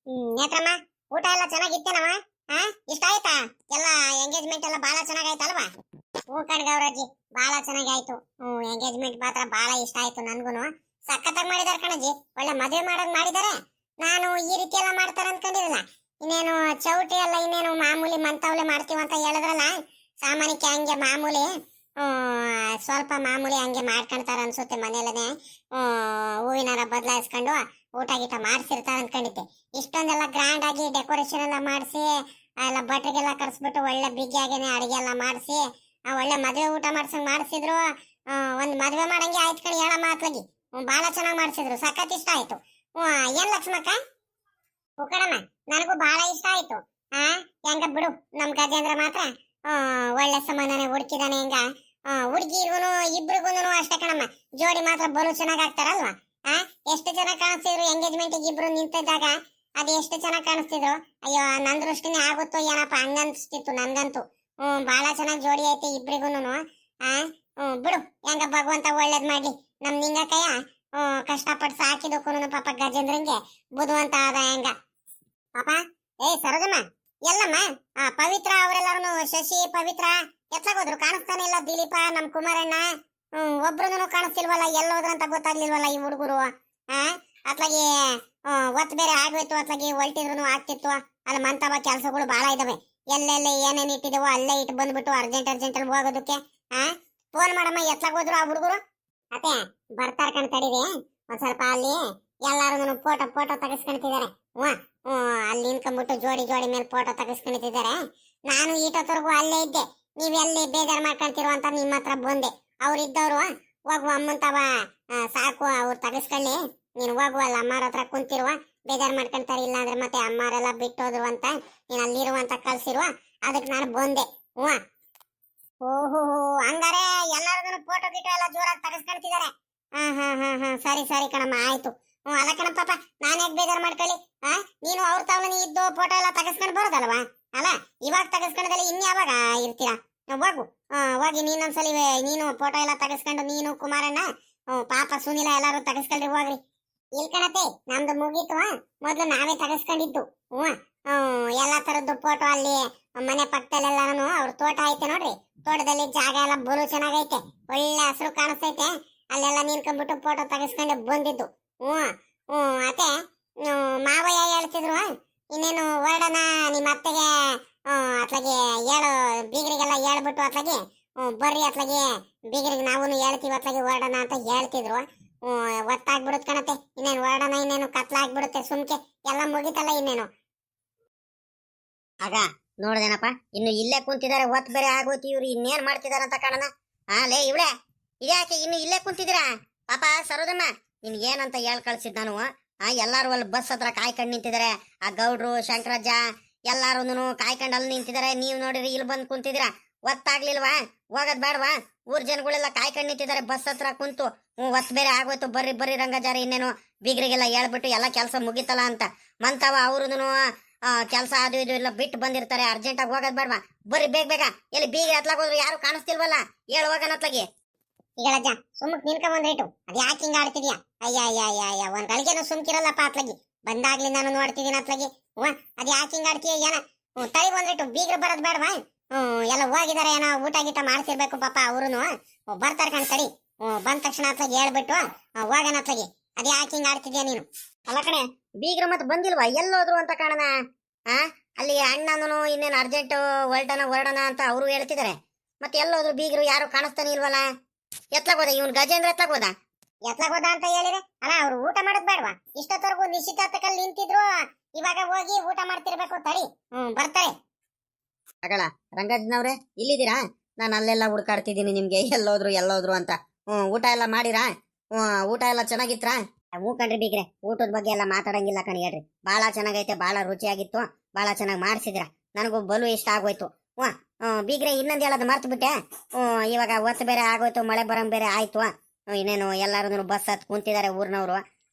ನೇತ್ರಮ್ಮ, ಊಟ ಎಲ್ಲ ಚೆನ್ನಾಗಿತ್ತೇನವ? ಹಾ, ಇಷ್ಟ ಆಯ್ತಾ? ಎಲ್ಲ ಎಂಗೇಜ್ಮೆಂಟ್ ಎಲ್ಲ ಬಹಳ ಚೆನ್ನಾಗಾಯ್ತಲ್ವಾ? ಹ್ಞೂ ಕಣ್ಗವ್ರಜ್ಜಿ, ಬಹಳ ಚೆನ್ನಾಗಾಯ್ತು. ಎಂಗೇಜ್ಮೆಂಟ್ ಮಾತ್ರ ಬಹಳ ಇಷ್ಟ ಆಯ್ತು ನನ್ಗೂನು. ಸಖತ್ತಾಗಿ ಮಾಡಿದಾರೆ ಕಣಜ್ಜಿ, ಒಳ್ಳೆ ಮದುವೆ ಮಾಡೋದ್ ಮಾಡಿದಾರೆ. ನಾನು ಈ ರೀತಿ ಎಲ್ಲ ಮಾಡ್ತಾರೆ ಅನ್ಕೊಂಡಿರಲ್ಲ. ಇನ್ನೇನು ಚೌಟಿ ಎಲ್ಲ ಇನ್ನೇನು ಮಾಮೂಲಿ ಮಂತವಲೆ ಮಾಡ್ತೀವಿ ಅಂತ ಹೇಳಿದ್ರಲ್ಲ, ಸಾಮಾನ್ಯಕ್ಕೆ ಹಂಗೆ ಮಾಮೂಲಿ ಸ್ವಲ್ಪ ಮಾಮೂಲಿ ಹಂಗೆ ಮಾಡ್ಕೊಂತಾರ ಅನ್ಸುತ್ತೆ ಮನೇಲನೆ. ಹೂವಿನಾರ ಬದಲಾಯಿಸ್ಕೊಂಡು ಊಟ ಗೀಟ ಮಾಡ್ಸಿರ್ತಾರ ಅನ್ಕೊಂಡಿದ್ದೆ. ಇಷ್ಟೊಂದೆಲ್ಲ ಗ್ರ್ಯಾಂಡ್ ಆಗಿ ಡೆಕೋರೇಷನ್ ಎಲ್ಲ ಮಾಡಿಸಿ ಎಲ್ಲ ಭಟ್ರಿಗೆಲ್ಲ ಕರ್ಸ್ಬಿಟ್ಟು ಒಳ್ಳೆ ಬಿಗಿಯಾಗೇನೆ ಅಡಿಗೆ ಎಲ್ಲ ಮಾಡಿಸಿ ಒಳ್ಳೆ ಮದುವೆ ಊಟ ಮಾಡ್ಸಂಗ್ ಮಾಡಿಸಿದ್ರು. ಒಂದ್ ಮದುವೆ ಮಾಡಂಗೆ ಆಯ್ತು ಕಣಿ ಹೇಳ ಮಾತ್ಲಾಗಿ. ಬಹಳ ಚೆನ್ನಾಗಿ ಮಾಡಿಸಿದ್ರು, ಸಖತ್ ಇಷ್ಟ ಆಯ್ತು. ಏನ್ ಲಕ್ಷ್ಮಕ್ಕ? ಕಣಮ್ಮ, ನನಗೂ ಬಹಳ ಇಷ್ಟ ಆಯ್ತು. ಹೆಂಗ ಬಿಡು, ನಮ್ ಗಜೇಂದ್ರ ಮಾತ್ರ ಒಳ್ಳೆ ಸಂಬಂಧನೆ ಹುಡುಕಿದಾನೆ. ಹೆಂಗ ಹುಡುಗಿರ್ಗುನು ಇಬ್ರಿಗೂನು ಅಷ್ಟೇ ಕಣಮ್ಮ, ಜೋಡಿ ಮಾತ್ರ ಬಲು ಚೆನ್ನಾಗ್ ಆಗ್ತಾರಲ್ವಾ? ಎಷ್ಟು ಚೆನ್ನಾಗಿ ಕಾಣಿಸ್ತಿದ್ರು ಎಂಗೇಜ್ಮೆಂಟ್ ಇಬ್ರು ನಿಂತಿದ್ದಾಗ, ಅದು ಎಷ್ಟು ಚೆನ್ನಾಗಿ ಕಾಣಿಸ್ತಿದ್ರು. ಅಯ್ಯೋ, ನನ್ ದೃಷ್ಟಿನೇ ಆಗುತ್ತೋ ಏನಪ್ಪ ಹಂಗನ್ಸ್ತಿತ್ತು ನನ್ಗಂತೂ. ಬಹಳ ಚೆನ್ನಾಗಿ ಜೋಡಿ ಐತೆ ಇಬ್ರಿಗೂನು. ಬಿಡು, ಹೆಂಗ ಭಗವಂತ ಒಳ್ಳೇದ್ ಮಾಡ್ಲಿ. ನಮ್ ನಿಂಗಕ್ಕಯ್ಯ ಕಷ್ಟಪಟ್ಟು ಸಾಕಿದಕ್ಕೂನು ಪಾಪ ಗಜೇಂದ್ರಂಗೆ ಬುದ್ಧಿವಂತ ಆದ. ಹೆಂಗ ಪಾಪ. ಸರೋಜಮ್ಮ, ಎಲ್ಲಮ್ಮ ಪವಿತ್ರ ಅವರೆಲ್ಲರೂ, ಶಶಿ ಪವಿತ್ರ ಎತ್ಲಾಗೋದ್ರು? ಕಾಣಿಸ್ತಾನೆ ಇಲ್ಲ. ದಿಲೀಪ, ನಮ್ ಕುಮಾರಣ್ಣ ಒಬ್ರು ಕಾಣಿಸ್ತಿಲ್ವಲ್ಲ, ಎಲ್ಲೋದ್ರಂತ ಗೊತ್ತಾಗ್ಲಿಲ್ವಲ್ಲ ಈ ಹುಡುಗರು. ಅತ್ಲಾಗಿ ಒತ್ ಬೇರೆ ಆಗೋಯ್ತು, ಅತ್ಲಾಗಿ ಹೊಲ್ಟಿದ್ರು ಆಗ್ತಿತ್ತು. ಅಲ್ಲಿ ಮಂತವ ಕೆಲಸಗಳು ಬಹಳ ಇದಾವೆ. ಎಲ್ಲೆಲ್ಲಿ ಏನೇನ್ ಇಟ್ಟಿದೆವೋ ಅಲ್ಲೇ ಇಟ್ಟು ಬಂದ್ಬಿಟ್ಟು ಅರ್ಜೆಂಟ್ ಅಲ್ಲಿ ಹೋಗೋದಕ್ಕೆ. ಫೋನ್ ಮಾಡಮ್ಮ, ಎತ್ಲಾಗೋದ್ರು ಆ ಹುಡುಗರು? ಅತ್ತೆ ಬರ್ತಾರ ಕಣ್ತಡಿರಿ, ಒಂದ್ ಸ್ವಲ್ಪ ಅಲ್ಲಿ ಎಲ್ಲಾರು ಫೋಟೋ ತೆಗೆಸ್ಕೊಂತಿದ್ದಾರೆ. ಅಲ್ಲಿ ನಿಂತ್ಕೊಂಡ್ಬಿಟ್ಟು ಜೋಡಿ ಮೇಲೆ ಫೋಟೋ ತೆಗೆಸ್ಕೊಂತಿದ್ದಾರೆ. ನಾನು ಈಟೋವರೆಗೂ ಅಲ್ಲೇ ಇದ್ದೆ. ನೀವೆಲ್ಲಿ ಬೇಜಾರ್ ಮಾಡ್ಕೊಂತಿರೋ ಅಂತ ನಿಮ್ಮ ಹತ್ರ ಬಂದೆ. ಅವ್ರು ಇದ್ದವ್ರು ಹೋಗುವ ಅಮ್ಮಂತವ ಸಾಕು, ಅವ್ರು ತೆಗೆಸ್ಕೊಳ್ಳಿ, ನೀನು ಹೋಗುವಲ್ಲ ಅಮ್ಮಾರ ಹತ್ರ ಕುಂತಿರುವ, ಬೇಜಾರ್ ಮಾಡ್ಕೊಂತಾರೆ. ಇಲ್ಲ ಅಂದ್ರೆ ಮತ್ತೆ ಅಮ್ಮಾರೆಲ್ಲ ಬಿಟ್ಟೋದ್ರು ಅಂತ ನೀನ್ ಅಲ್ಲಿರುವಂತ ಕಳ್ಸಿರುವ, ಅದಕ್ಕೆ ನಾನು ಬಂದೆ. ಓಹೋ, ಹಂಗಾರೆ ಎಲ್ಲಾರು ಫೋಟೋ ಗಿಟೋ ಎಲ್ಲ ಜೋರಾಗಿ ತೆಗೆಸ್ಕೊಂತಿದ್ದಾರೆ. ಸರಿ ಕಣಮ್ಮ, ಆಯ್ತು. ಅಲ್ಲ ಕಣ ಪಾಪ, ನಾನ್ ಯಾಕೆ ಬೇಜಾರ್ ಮಾಡ್ಕೊಳ್ಳಿ? ನೀನು ಅವ್ರ ತಾವನಿ ಇದ್ದು ಫೋಟೋ ಎಲ್ಲ ತೆಗೆಸ್ಕೊಂಡು ಬರೋದಲ್ವಾ? ಅಲ್ಲ, ಇವಾಗ ತೆಗೆಸ್ಕೊಂಡದಲ್ಲಿ ಇನ್ಯಾವಾಗ ಇರ್ತೀರಾ? ಹೋಗಿ ನೀನೊಂದ್ಸಲಿ ನೀನು ಫೋಟೋ ಎಲ್ಲ ತೆಗೆಸ್ಕೊಂಡು, ನೀನು ಕುಮಾರಣ್ಣ ಪಾಪ ಸುನಿಲ ಎಲ್ಲಾರು ತೆಗೆಸ್ಕೊಳ್ರಿ ಹೋಗ್ರಿ. ಇಲ್ ಕಣತೆ, ನಮ್ದು ಮುಗೀತು. ಮೊದ್ಲು ನಾವೇ ತೆಗೆಸ್ಕೊಂಡಿದ್ದು. ಎಲ್ಲಾ ತರದ್ದು ಫೋಟೋ ಅಲ್ಲಿ ಮನೆ ಪಕ್ಕದಲ್ಲೆಲ್ಲಾನು ಅವ್ರ ತೋಟ ಐತೆ ನೋಡ್ರಿ, ತೋಟದಲ್ಲಿ ಜಾಗ ಎಲ್ಲ ಬಲು ಚೆನ್ನಾಗೈತೆ, ಒಳ್ಳೆ ಹಸಿರು ಕಾಣಿಸ್ತೈತೆ. ಅಲ್ಲೆಲ್ಲ ನಿಂತ್ಕೊಂಡ್ಬಿಟ್ಟು ಫೋಟೋ ತೆಗೆಸ್ಕೊಂಡು ಬಂದಿದ್ದು. ಅತ್ತೆ ಮಾವಯ್ಯ ಹೇಳ್ತಿದ್ರು, ಇನ್ನೇನು ಹೊರಡೋಣ ನಿಮ್ಮ ಅತ್ತೆಗೆ ಅತ್ಲಾಗೆ ಹೇಳು, ಬೀಗರಿಗೆಲ್ಲ ಹೇಳ್ಬಿಟ್ಟು ಅತ್ಲಾಗೆ ಬರ್ರಿ ಅತ್ಲಾಗೆ ಬೀಗರಿಗೆ ನಾವು ಹೇಳ್ತೀವಿ ಅತ್ಲಾಗೆ ಹೊರಡೋಣ ಅಂತ ಹೇಳ್ತಿದ್ರು. ಒತ್ತಾಗ್ಬಿಡುತ್ತೆ ಕಣತೆ, ಇನ್ನೇನು ಹೊರಡೋಣ, ಇನ್ನೇನು ಕತ್ಲಾಗ್ಬಿಡುತ್ತೆ, ಸುಮ್ಕೆ ಎಲ್ಲ ಮುಗಿತಲ್ಲ ಇನ್ನೇನು. ಆಗ ನೋಡ್ದೇನಪ್ಪ, ಇನ್ನು ಇಲ್ಲೇ ಕುಂತಿದ್ದಾರೆ, ಒತ್ ಬೇರೆ ಆಗೋತಿ, ಇವ್ರು ಇನ್ನೇನ್ ಮಾಡ್ತಿದಾರಂತ ಕಾಣಣ. ಲೇ ಇವ್ಳೆ, ಇದ್ಯಾಕೆ ಇನ್ನು ಇಲ್ಲೇ ಕುಂತಿದ್ದೀರಾ? ಪಾಪ ಸರೋಜಮ್ಮ, ನಿನ್ಗೇನಂತ ಹೇಳ್ ಕಳ್ಸಿದ್ ನಾನು. ಎಲ್ಲಾರು ಅಲ್ಲಿ ಬಸ್ ಹತ್ರ ಕಾಯ್ಕೊಂಡು ನಿಂತಿದ್ದಾರೆ. ಆ ಗೌಡ್ರು, ಶಂಕರಜ್ಜ ಎಲ್ಲಾರು ಕಾಯ್ಕೊಂಡು ಅಲ್ಲಿ ನಿಂತಿದ್ದಾರೆ. ನೀವ್ ನೋಡಿರಿ ಇಲ್ಲಿ ಬಂದ್ ಕುಂತಿದ್ದೀರಾ. ಒತ್ತಾಗ್ಲಿಲ್ವಾ? ಹೋಗದ್ ಬೇಡವಾ? ಊರ್ ಜನಗಳೆಲ್ಲ ಕಾಯ್ಕೊಂಡು ನಿಂತಿದ್ದಾರೆ ಬಸ್ ಹತ್ರ ಕುಂತು. ಒತ್ ಬೇರೆ ಆಗೋಯ್ತು, ಬರ್ರಿ ರಂಗಜಾರಿ, ಇನ್ನೇನು ಬೀಗ್ರಿಗೆಲ್ಲ ಹೇಳ್ಬಿಟ್ಟು ಎಲ್ಲ ಕೆಲಸ ಮುಗಿತಲ್ಲ ಅಂತ ಮಂತವ. ಅವ್ರುನು ಕೆಲಸ ಅದು ಇದು ಎಲ್ಲ ಬಿಟ್ಟು ಬಂದಿರ್ತಾರೆ, ಅರ್ಜೆಂಟಾಗಿ ಹೋಗೋದ್ ಬೇಡವಾ? ಬರ್ರಿ ಬೇಗ. ಎಲ್ಲಿ ಬೀಗ್ರಿ ಹತ್ಲಾಗ ಹೋದ್ರು ಯಾರು ಕಾಣಿಸ್ತಿಲ್ವಲ್ಲ, ಹೇಳು ಹೋಗೋಣ ಅತ್ಲಾಗಿ. ಈಗಳಜ್ಜ ಸುಮ್ಮಕ್ ನಿನ್ಕ ಬಂದ್ರೇಟು, ಅದ್ ಯಾಕೆ ಹಿಂಗ ಆಡ್ತಿದ್ಯಾ? ಅಯ್ಯ ಒಂದ್ ಗಳಿಗೆನೂ ಸುಮ್ಕಿರಲ್ಲಪ್ಪ ಅತ್ಲಾಗಿ. ಬಂದಾಗ್ಲಿ ನಾನು ನೋಡ್ತಿದ್ದೀನಿ ಅತ್ಲಾಗಿ. ಅದ್ ಯಾಕೆ ಹಿಂಗ ಆಡ್ತೀಯ ಏನ? ತಳಿ ಬಂದ್ರೇಟು, ಬೀಗ್ರು ಬರೋದ್ ಬೇಡವಾ? ಎಲ್ಲ ಹೋಗಿದಾರೆ, ಏನೋ ಊಟ ಗೀಟ ಮಾಡ್ತಿರ್ಬೇಕು ಪಾಪ ಅವ್ರುನು. ಬರ್ತಾರ ಕಣ್ತಡಿ. ಬಂದ ತಕ್ಷಣ ಅತ್ಲಾಗಿ ಹೇಳ್ಬಿಟ್ಟು ಹೋಗೋಣ ಅತ್ಲಾಗಿ. ಅದ್ ಯಾಕೆ ಹಿಂಗ ಆಡ್ತಿದ್ಯಾ ನೀನು? ಅಲ್ಲ ಕಣೆ, ಬೀಗ್ರು ಮತ್ತೆ ಬಂದಿಲ್ವಾ? ಎಲ್ಲೋದ್ರು ಅಂತ ಕಾಣಣ. ಅಲ್ಲಿ ಅಣ್ಣನು ಇನ್ನೇನು ಅರ್ಜೆಂಟ್ ಹೊರಡೋಣ ಅಂತ ಅವರು ಹೇಳ್ತಿದ್ದಾರೆ. ಮತ್ತೆ ಎಲ್ಲೋದ್ರು ಬೀಗ್ರು? ಯಾರು ಕಾಣಿಸ್ತಾನೆ ಇಲ್ವಲ್ಲ? ಎತ್ಲಾಗೋದ ಇವನ್ ಗಜೇಂದ್ರ? ಎತ್ಲಾಗೋದ ಅಂತ ಹೇಳಿದ್ರೆ ಅಲ್ಲ, ಅವ್ರು ಊಟ ಮಾಡೋದ್ ಬೇಡವಾ? ಇಷ್ಟೊತ್ತವರೆಗೂ ನಿಶ್ಚಿತಾರ್ಥಕಲ್ಲಿ ನಿಂತಿದ್ರು, ಇವಾಗ ಹೋಗಿ ಊಟ ಮಾಡ್ತಿರ್ಬೇಕು. ತಡಿ, ಬರ್ತಾರೆ. ಆಗಲ್ಲ ರಂಗಜ್ಜನವ್ರೆ, ಇಲ್ಲಿದ್ದೀರಾ? ನಾನು ಅಲ್ಲೆಲ್ಲ ಹುಡ್ಕಾಡ್ತಿದ್ದೀನಿ ನಿಮ್ಗೆ, ಎಲ್ಲೋದ್ರು ಅಂತ. ಊಟ ಎಲ್ಲ ಮಾಡಿರಾ? ಊಟ ಎಲ್ಲ ಚೆನ್ನಾಗಿತ್ರಾ? ಕಣ್ರಿ ಬೀಗ್ರೆ, ಊಟದ ಬಗ್ಗೆ ಎಲ್ಲ ಮಾತಾಡಂಗಿಲ್ಲ ಕಣ್, ಹೇಳ್ರಿ. ಬಹಳ ಚೆನ್ನಾಗೈತೆ, ಬಹಳ ರುಚಿಯಾಗಿತ್ತು, ಬಹಳ ಚೆನ್ನಾಗಿ ಮಾಡ್ಸಿದ್ರ. ನನಗೂ ಬಲು ಇಷ್ಟ ಆಗೋಯ್ತು. ಬೀಗ್ರೆ, ಇನ್ನೊಂದು ಹೇಳೋದು ಮರ್ತು ಬಿಟ್ಟೆ. ಇವಾಗ ಒತ್ತು ಬೇರೆ ಆಗೋಯ್ತು, ಮಳೆ ಬರಂಗ್ ಬೇರೆ ಆಯ್ತು. ಇನ್ನೇನು ಎಲ್ಲಾರು ಬಸ್ ಹತ್ ಕುಂತಿದ್ದಾರೆ ಊರ್ನವ್ರು.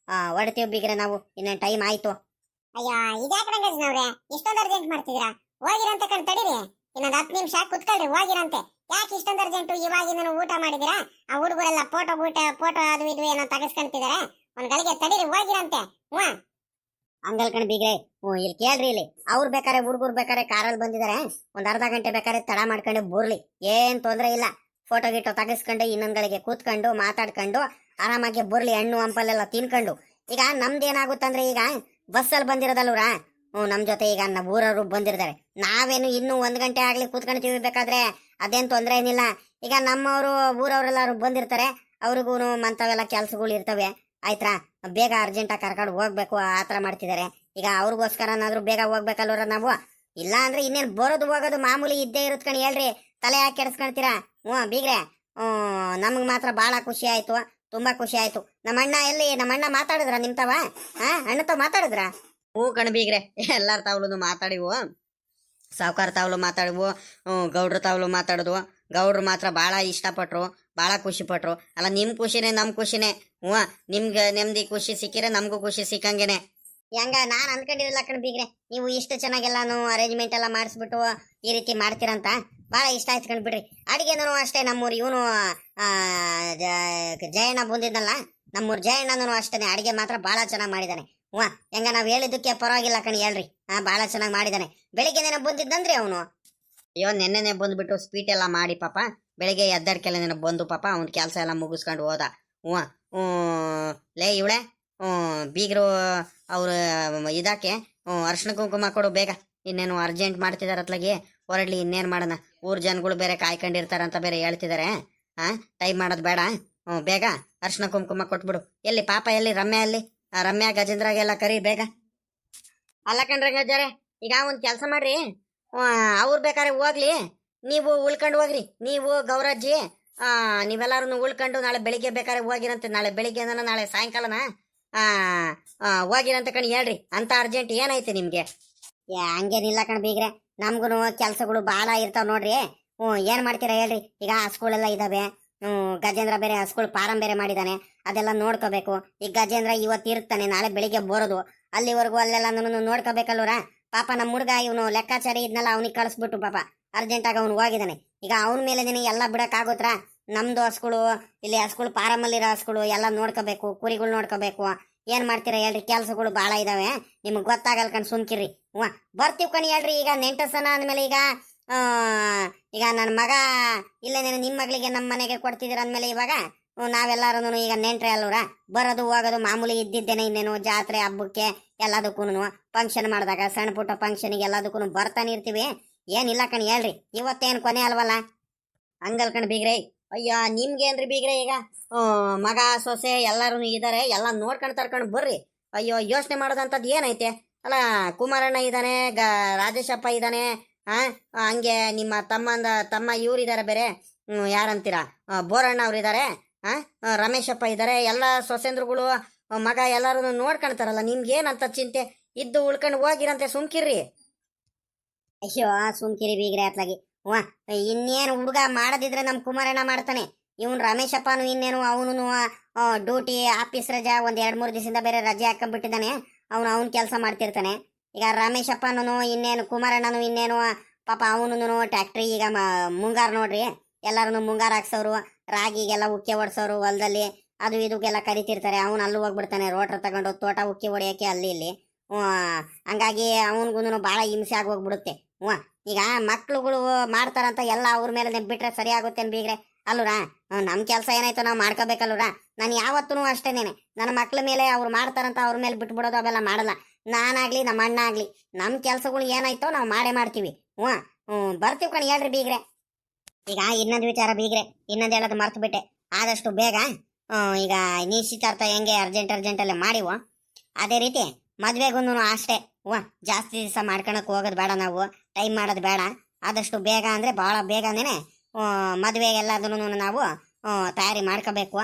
ಹೊಡ್ತೀವಿ ಬೀಗ್ರೆ ನಾವು, ಇನ್ನೇನು ಟೈಮ್ ಆಯ್ತು. ಅಯ್ಯ, ಇದ್ಯಾಕೆ ರಂಗಜ್ಜನವ್ರೆ ಇಷ್ಟೊಂದು ಅರ್ಜೆಂಟ್ ಮಾಡ್ತಿದ್ದೀರಾ? ಹೋಗಿರಂತೆ ಕಣ್, ತಡೀರಿ, ಇನ್ನೊಂದು 10 ನಿಮಿಷ ಕುತ್ಕೊಳ್ರಿ, ಹೋಗಿರಂತೆ. ಯಾಕೆ ಇಷ್ಟೊಂದು ಅರ್ಜೆಂಟು? ಇವಾಗಿಂದ ಊಟ ಮಾಡಿದಿರಾ? ಆ ಹುಡುಗರೆಲ್ಲ ಫೋಟೋ ಅದು ಇದು ಏನೋ ತೆಗೆಸ್ಕೊಂತಿದ್ದಾರೆ. ಒಂದ್ ಗಳಿಗೆ ತಡೀರಿ, ಹೋಗಿರಂತೆ. ಹಂಗಲ್ ಕಣ್ ಬೀಗ್ರೆ. ಇಲ್ಲಿ ಕೇಳ್ರಿ, ಇಲ್ಲಿ ಅವ್ರು ಬೇಕಾರೆ ಹುಡುಗರು ಬೇಕಾರೆ ಕಾರಲ್ಲಿ ಬಂದಿದ್ದಾರೆ, ಒಂದ್ ಅರ್ಧ ಗಂಟೆ ಬೇಕಾರೆ ತಡ ಮಾಡ್ಕೊಂಡು ಬರ್ಲಿ, ಏನ್ ತೊಂದ್ರೆ ಇಲ್ಲ. ಫೋಟೋ ಗಿಟೋ ತೆಗಿಸ್ಕೊಂಡು ಇನ್ನೊಂದ್ಗಳಿಗೆ ಕೂತ್ಕೊಂಡು ಮಾತಾಡ್ಕೊಂಡು ಆರಾಮಾಗಿ ಬರ್ಲಿ, ಹಣ್ಣು ಹಂಪಲೆಲ್ಲ ತಿನ್ಕೊಂಡು. ಈಗ ನಮ್ದೇನಾಗುತ್ತಂದ್ರೆ, ಈಗ ಬಸ್ಸಲ್ಲಿ ಬಂದಿರೋದಲ್ವ್ರಾ, ನಮ್ ಜೊತೆ ಈಗ ನಮ್ಮ ಊರವರು ಬಂದಿರ್ತಾರೆ. ನಾವೇನು ಇನ್ನೂ 1 ಗಂಟೆ ಆಗ್ಲಿ ಕೂತ್ಕೊಂಡ್ತೀವಿ, ಬೇಕಾದ್ರೆ ಅದೇನ್ ತೊಂದ್ರೆ ಏನಿಲ್ಲ. ಈಗ ನಮ್ಮವರು ಊರವ್ರೆಲ್ಲಾರು ಬಂದಿರ್ತಾರೆ, ಅವ್ರಿಗೂ ಮಂತವೆಲ್ಲ ಕೆಲ್ಸಗಳು ಇರ್ತವೆ, ಆಯ್ತಾ. ಬೇಗ ಅರ್ಜೆಂಟಾಗಿ ಕರ್ಕೊಂಡು ಹೋಗ್ಬೇಕು ಆತರ ಮಾಡ್ತಿದ್ದಾರೆ. ಈಗ ಅವ್ರಿಗೋಸ್ಕರನಾದ್ರೂ ಬೇಗ ಹೋಗ್ಬೇಕಲ್ವರ ನಾವು. ಇಲ್ಲ ಅಂದ್ರೆ ಇನ್ನೇನ್ ಬರೋದು ಹೋಗೋದು ಮಾಮೂಲಿ ಇದ್ದೇ ಇರುತ್ಕಣಿ, ಹೇಳ್ರಿ, ತಲೆ ಯಾಕೆ ಕೆಡಿಸ್ಕೊಂತೀರಾ? ಬೀಗ್ರೆ, ನಮಗ್ ಮಾತ್ರ ಬಹಳ ಖುಷಿ ಆಯ್ತು, ತುಂಬಾ ಖುಷಿ ಆಯ್ತು. ನಮ್ಮ ಅಣ್ಣ ಮಾತಾಡಿದ್ರ ನಿಮ್ ತವ? ಅಣ್ಣ ತಾವ್ ಮಾತಾಡಿದ್ರ? ಹ್ಞೂ ಕಣ್ ಬೀಗ್ರೆ, ಎಲ್ಲಾರ ತಾವ್ಲು ಮಾತಾಡಿವು, ಸಾವುಕಾರ ತಾವ್ಲು ಮಾತಾಡಿವು, ಗೌಡ್ರ ತಾವ್ಲು ಮಾತಾಡಿದ್ವು. ಗೌಡ್ರು ಮಾತ್ರ ಭಾಳ ಇಷ್ಟಪಟ್ರು, ಭಾಳ ಖುಷಿ ಪಟ್ರು. ಅಲ್ಲ, ನಿಮ್ ಖುಷಿನೇ ನಮ್ ಖುಷಿನೇ. ನಿಮ್ಗೆ ನೆಮ್ಮದಿ ಖುಷಿ ಸಿಕ್ಕಿದ್ರೆ ನಮಗೂ ಖುಷಿ ಸಿಕ್ಕಂಗೆನೆ. ಹೆಂಗ ನಾನ್ ಅನ್ಕೊಂಡಿರಲ್ಲ ಕಣ್ ಬೀಗ್ರೆ, ನೀವು ಇಷ್ಟು ಚೆನ್ನಾಗೆಲ್ಲಾನು ಅರೇಂಜ್ಮೆಂಟ್ ಎಲ್ಲ ಮಾಡಿಸ್ಬಿಟ್ಟು ಈ ರೀತಿ ಮಾಡ್ತೀರಂತ ಬಹಳ ಇಷ್ಟ ಆಯ್ತು ಕಣ್ ಬಿಡ್ರಿ. ಅಡಿಗೆನೂ ಅಷ್ಟೇ, ನಮ್ಮೂರು ಇವನು ಜಯಣ್ಣ ಬಂದಿದ್ನಲ್ಲ, ನಮ್ಮೂರ್ ಜಯಣ್ಣನೂ ಅಷ್ಟೇನೆ, ಅಡಿಗೆ ಮಾತ್ರ ಬಹಳ ಚೆನ್ನಾಗಿ ಮಾಡಿದಾನೆ. ಹೆಂಗ ನಾವ್ ಹೇಳಿದ್ದಕ್ಕೆ ಪರವಾಗಿಲ್ಲ ಕಣ್, ಹೇಳ್ರಿ, ಬಹಳ ಚೆನ್ನಾಗಿ ಮಾಡಿದಾನೆ. ಬೆಳಿಗ್ಗೆನೇನ ಬಂದಿದ್ದಂದ್ರಿ ಅವನು. ಅಯ್ಯೋ, ನೆನ್ನೆನೆ ಬಂದ್ಬಿಟ್ಟು ಸ್ವೀಟ್ ಎಲ್ಲ ಮಾಡಿ ಪಾಪ, ಬೆಳಿಗ್ಗೆ ಎದ್ದಡ್ಕೆಲ್ಲ ಬಂದು ಪಾಪ ಅವ್ನ ಕೆಲಸ ಎಲ್ಲ ಮುಗಿಸ್ಕೊಂಡು ಹೋದ. ಲೇ ಇವಳೆ, ಬೀಗರು ಅವ್ರು ಇದಕ್ಕೆ ಅರ್ಶಿಣ ಕುಂಕುಮ ಕೊಡು ಬೇಗ, ಇನ್ನೇನು ಅರ್ಜೆಂಟ್ ಮಾಡ್ತಿದಾರ ಅತ್ಲಾಗಿ, ಹೊರಡ್ಲಿ, ಇನ್ನೇನು ಮಾಡೋಣ. ಊರ್ ಜನಗಳು ಬೇರೆ ಕಾಯ್ಕೊಂಡಿರ್ತಾರಂತ ಬೇರೆ ಹೇಳ್ತಿದ್ದಾರೆ. ಟೈಮ್ ಮಾಡೋದು ಬೇಡ, ಬೇಗ ಅರ್ಶಿಣ ಕುಂಕುಮ ಕೊಟ್ಬಿಡು. ಎಲ್ಲಿ ಪಾಪ, ಎಲ್ಲಿ ರಮ್ಯಾ, ಅಲ್ಲಿ ರಮ್ಯಾ ಗಜೇಂದ್ರಾಗೆಲ್ಲ ಕರಿ ಬೇಗ. ಅಲ್ಲ ಕಣ್ರ ಗಜಾರೆ, ಈಗ ಒಂದ್ ಕೆಲಸ ಮಾಡ್ರಿ, ಅವ್ರು ಬೇಕಾದ್ರೆ ಹೋಗ್ಲಿ, ನೀವು ಉಳ್ಕೊಂಡು ಹೋಗ್ರಿ. ನೀವು ಗೌರಜ್ಜಿ ನೀವೆಲ್ಲಾರು ಉಳ್ಕೊಂಡು ನಾಳೆ ಬೆಳಿಗ್ಗೆ ಬೇಕಾದ್ರೆ ಹೋಗಿರಂತೆ. ನಾಳೆ ಬೆಳಿಗ್ಗೆ ನಾಳೆ ಸಾಯಂಕಾಲನ ಹೋಗಿರಂತ ಕಣ್, ಹೇಳ್ರಿ. ಅಂತ ಅರ್ಜೆಂಟ್ ಏನೈತೆ ನಿಮ್ಗೆ? ಹಂಗೇನಿಲ್ಲ ಕಣ್ ಬೀಗ್ರೆ, ನಮ್ಗೂ ಕೆಲ್ಸಗಳು ಭಾಳ ಇರ್ತಾವ ನೋಡ್ರಿ. ಏನ್ ಮಾಡ್ತೀರಾ ಹೇಳ್ರಿ. ಈಗ ಸ್ಕೂಲೆಲ್ಲ ಇದಾವೆ, ಗಜೇಂದ್ರ ಬೇರೆ ಸ್ಕೂಲ್ ಪಾರಂ ಬೇರೆ ಮಾಡಿದಾನೆ, ಅದೆಲ್ಲ ನೋಡ್ಕೋಬೇಕು. ಈಗ ಗಜೇಂದ್ರ ಇವತ್ತು ಇರ್ತಾನೆ, ನಾಳೆ ಬೆಳಿಗ್ಗೆ ಬರೋದು, ಅಲ್ಲಿವರೆಗೂ ಅಲ್ಲೆಲ್ಲ ನೋಡ್ಕೋಬೇಕಲ್ವರ. ಪಾಪ ನಮ್ಮ ಹುಡುಗ ಇವನು ಲೆಕ್ಕಾಚಾರಿ ಇದ್ನಲ್ಲ, ಅವ್ನಿಗೆ ಕಳಿಸ್ಬಿಟ್ಟು ಪಾಪ ಅರ್ಜೆಂಟಾಗಿ ಅವ್ನು ಹೋಗಿದ್ದಾನೆ. ಈಗ ಅವನ ಮೇಲೆ ಎಲ್ಲ ಬಿಡಕ್ಕಾಗುತ್ತಾ? ನಮ್ದು ಹಸ್ಗಳು, ಇಲ್ಲಿ ಹಸ್ಗಳು ಪಾರಮಲ್ಲಿರೋ ಹಸ್ಗಳು ಎಲ್ಲ ನೋಡ್ಕೋಬೇಕು, ಕುರಿಗಳು ನೋಡ್ಕೋಬೇಕು. ಏನ್ ಮಾಡ್ತೀರಾ ಹೇಳ್ರಿ, ಕೆಲ್ಸಗಳು ಭಾಳ ಇದಾವೆ, ನಿಮ್ಗೆ ಗೊತ್ತಾಗಲ್ ಕಣ್, ಸುಮ್ಕಿರ್ರಿ. ಬರ್ತೀವಿ ಕಣ್, ಹೇಳ್ರಿ. ಈಗ ನೆಂಟಸನ ಅಂದ್ಮೇಲೆ ಈಗ ನನ್ನ ಮಗ ಇಲ್ಲೇನೇನು ನಿಮ್ಮ ಮಗಳಿಗೆ ನಮ್ಮ ಮನೆಗೆ ಕೊಡ್ತಿದ್ದೀರ ಅಂದ್ಮೇಲೆ ಇವಾಗ ನಾವೆಲ್ಲರೂ ಈಗ ನೆಂಟ್ರೆ ಅಲ್ವರ, ಬರೋದು ಹೋಗೋದು ಮಾಮೂಲಿ ಇದ್ದಿದ್ದೇನೆ. ಇನ್ನೇನು ಜಾತ್ರೆ ಹಬ್ಬಕ್ಕೆ ಎಲ್ಲದಕ್ಕೂ ಫಂಕ್ಷನ್ ಮಾಡಿದಾಗ ಸಣ್ಣ ಪುಟ್ಟ ಫಂಕ್ಷನ್ಗೆ ಎಲ್ಲದಕ್ಕೂ ಬರ್ತಾನೆ ಇರ್ತೀವಿ. ಏನಿಲ್ಲ ಕಣ್, ಹೇಳ್ರಿ, ಇವತ್ತೇನು ಕೊನೆ ಅಲ್ವಲ್ಲ. ಹಂಗಲ್ ಕಣ್ ಬೀಗ್ರೆ. ಅಯ್ಯ, ನಿಮ್ಗೇನ್ರಿ ಬೀಗ್ರೆ, ಈಗ ಮಗ ಸೊಸೆ ಎಲ್ಲರೂ ಇದಾರೆ, ಎಲ್ಲ ನೋಡ್ಕೊಂಡು ತರ್ಕೊಂಡು ಬರ್ರಿ. ಅಯ್ಯೋ, ಯೋಚನೆ ಮಾಡೋದಂಥದ್ದು ಏನೈತೆ? ಅಲ್ಲ, ಕುಮಾರಣ್ಣ ಇದ್ದಾನೆ, ರಾಜೇಶಪ್ಪ ಇದ್ದಾನೆ, ಹಂಗೆ ನಿಮ್ಮ ತಮ್ಮ ಇವ್ರಿದ್ದಾರೆ ಬೇರೆ, ಯಾರಂತೀರಾ, ಬೋರಣ್ಣ ಅವ್ರು ಇದ್ದಾರೆ, ರಮೇಶಪ್ಪ ಇದ್ದಾರೆ, ಎಲ್ಲ ಸೊಸೆಂದ್ರುಗಳು ಮಗ ಎಲ್ಲರೂ ನೋಡ್ಕೊಳ್ತಾರಲ್ಲ. ನಿಮ್ಗೇನಂತ ಚಿಂತೆ? ಇದ್ದು ಉಳ್ಕೊಂಡು ಹೋಗಿರಂತೆ, ಸುಮ್ಕಿರ್ರಿ. ಅಯ್ಯೋ, ಸುಮ್ಕಿರಿ ಬೀಗ್ರೆ ಅತ್ಲಾಗಿ. ಇನ್ನೇನು ಹುಡುಗ ಮಾಡದಿದ್ರೆ ನಮ್ ಕುಮಾರಣ್ಣ ಮಾಡ್ತಾನೆ. ಇವನ್ ರಮೇಶಪ್ಪನು ಇನ್ನೇನು ಅವನು ಡ್ಯೂಟಿ ಆಫೀಸ್ ರಜಾ ಒಂದ್ 2-3 ದಿವಸದಿಂದ ಬೇರೆ ರಜೆ ಹಾಕೊಂಡ್ಬಿಟ್ಟಿದ್ದಾನೆ. ಅವನ್ ಕೆಲಸ ಮಾಡ್ತಿರ್ತಾನೆ. ಈಗ ರಮೇಶಪ್ಪನು ಇನ್ನೇನು, ಕುಮಾರಣ್ಣನು ಇನ್ನೇನು ಪಾಪ ಅವನು ಟ್ಯಾಕ್ಟ್ರಿ, ಈಗ ಮುಂಗಾರು ನೋಡ್ರಿ, ಎಲ್ಲಾರು ಮುಂಗಾರು ಹಾಕ್ಸೋರು, ರಾಗಿಗೆಲ್ಲ ಉಕ್ಕೆ ಹೊಡ್ಸೋರು ಹೊಲದಲ್ಲಿ, ಅದು ಇದಕ್ಕೆಲ್ಲ ಕರಿತಿರ್ತಾರೆ. ಅವನು ಅಲ್ಲೂ ಹೋಗ್ಬಿಡ್ತಾನೆ, ರೋಟ್ರ್ ತಗೊಂಡು ತೋಟ ಉಕ್ಕಿ ಹೊಡಿಯಕ್ಕೆ ಅಲ್ಲಿ ಇಲ್ಲಿ. ಹಂಗಾಗಿ ಅವನಿಗೂ ಭಾಳ ಹಿಂಸೆ ಆಗಿ ಹೋಗ್ಬಿಡುತ್ತೆ. ಈಗ ಮಕ್ಳುಗಳು ಮಾಡ್ತಾರಂತ ಎಲ್ಲ ಅವ್ರ ಮೇಲೆ ಬಿಟ್ರೆ ಸರಿ ಆಗುತ್ತೆ ಬೀಗ್ರೆ, ಅಲ್ವರಾ? ನಮ್ ಕೆಲಸ ಏನಾಯ್ತು ನಾವು ಮಾಡ್ಕೋಬೇಕಲ್ವರಾ? ನಾನು ಯಾವತ್ತೂ ಅಷ್ಟೇನೇನೆ, ನನ್ನ ಮಕ್ಳ ಮೇಲೆ ಅವ್ರು ಮಾಡ್ತಾರಂತ ಅವ್ರ ಮೇಲೆ ಬಿಟ್ಬಿಡೋದು ಅವೆಲ್ಲ ಮಾಡಲ್ಲ. ನಾನಾಗ್ಲಿ ನಮ್ಮ ಅಣ್ಣ ಆಗ್ಲಿ, ನಮ್ ಕೆಲ್ಸಗಳು ಏನಾಯ್ತೋ ನಾವು ಮಾಡೇ ಮಾಡ್ತೀವಿ. ಬರ್ತೀವಿ ಕಣ್, ಹೇಳ್ರಿ ಬೀಗ್ರೆ. ಈಗ ಇನ್ನೊಂದು ವಿಚಾರ ಬೀಗ್ರೆ, ಇನ್ನೊಂದು ಹೇಳೋದು ಮರ್ತು ಬಿಟ್ಟೆ. ಆದಷ್ಟು ಬೇಗ ಈಗ ನಿಶ್ಚಿತಾರ್ಥ ಹೆಂಗೆ ಅರ್ಜೆಂಟಲ್ಲೇ ಮಾಡಿವ, ಅದೇ ರೀತಿ ಮದ್ವೆಗೂ ಅಷ್ಟೇ. ಜಾಸ್ತಿ ದಿವಸ ಮಾಡ್ಕೊಳಕ್ ಹೋಗೋದು ಬೇಡ, ನಾವು ಟೈಮ್ ಮಾಡೋದು ಬೇಡ. ಆದಷ್ಟು ಬೇಗ ಅಂದ್ರೆ ಬಹಳ ಬೇಗನೇ ಮದ್ವೆಗೆಲ್ಲದನ್ನು ನಾವು ತಯಾರಿ ಮಾಡ್ಕೋಬೇಕು.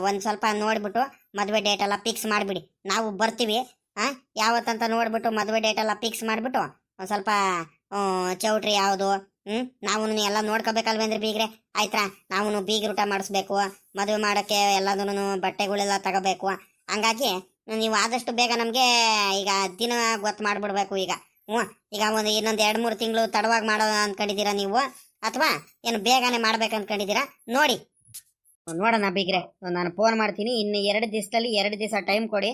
ಒಂದ್ ಸ್ವಲ್ಪ ನೋಡ್ಬಿಟ್ಟು ಮದ್ವೆ ಡೇಟ್ ಎಲ್ಲ ಫಿಕ್ಸ್ ಮಾಡಿಬಿಡಿ, ನಾವು ಬರ್ತೀವಿ. ಯಾವತ್ತಂತ ನೋಡ್ಬಿಟ್ಟು ಮದ್ವೆ ಡೇಟ್ ಎಲ್ಲ ಫಿಕ್ಸ್ ಮಾಡಿಬಿಟ್ಟು ಒಂದ್ ಸ್ವಲ್ಪ ಚೌಟ್ರಿ ಯಾವುದು, ನಾವು ಎಲ್ಲ ನೋಡ್ಕೋಬೇಕಲ್ವೇಂದ್ರೆ ಬೀಗ್ರೆ, ಆಯ್ತಾ? ನಾವು ಬೀಗ್ರ ಊಟ ಮಾಡಿಸ್ಬೇಕು, ಮದುವೆ ಮಾಡೋಕ್ಕೆ ಎಲ್ಲದನ್ನು ಬಟ್ಟೆಗಳೆಲ್ಲ ತಗೋಬೇಕು. ಹಂಗಾಗಿ ನೀವು ಆದಷ್ಟು ಬೇಗ ನಮಗೆ ಈಗ ದಿನ ಗೊತ್ತು ಮಾಡಿಬಿಡ್ಬೇಕು. ಈಗ ಈಗ ಒಂದು ಇನ್ನೊಂದು 2-3 ತಿಂಗಳು ತಡವಾಗಿ ಮಾಡೋ ಅಂದ್ಕೊಂಡಿದ್ದೀರಾ ನೀವು, ಅಥವಾ ಏನು ಬೇಗನೆ ಮಾಡ್ಬೇಕು ಅಂದ್ಕೊಂಡಿದ್ದೀರಾ? ನೋಡಿ ನೋಡೋಣ ಬೀಗ್ರೆ, ನಾನು ಫೋನ್ ಮಾಡ್ತೀನಿ. ಇನ್ನು 2 ದಿವಸದಲ್ಲಿ 2 ದಿವಸ ಟೈಮ್ ಕೊಡಿ,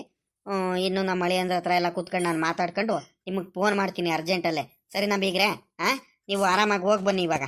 ಇನ್ನು ನಮ್ಮ ಮಳೆಯಂದ್ರ ಹತ್ರ ಎಲ್ಲ ಕೂತ್ಕೊಂಡು ನಾನು ಮಾತಾಡ್ಕೊಂಡು ನಿಮಗೆ ಫೋನ್ ಮಾಡ್ತೀನಿ ಅರ್ಜೆಂಟಲ್ಲೇ. ಸರಿನಾ ಬೀಗ್ರೆ? ನೀವು ಆರಾಮಾಗಿ ಹೋಗಿ ಬನ್ನಿ ಇವಾಗ.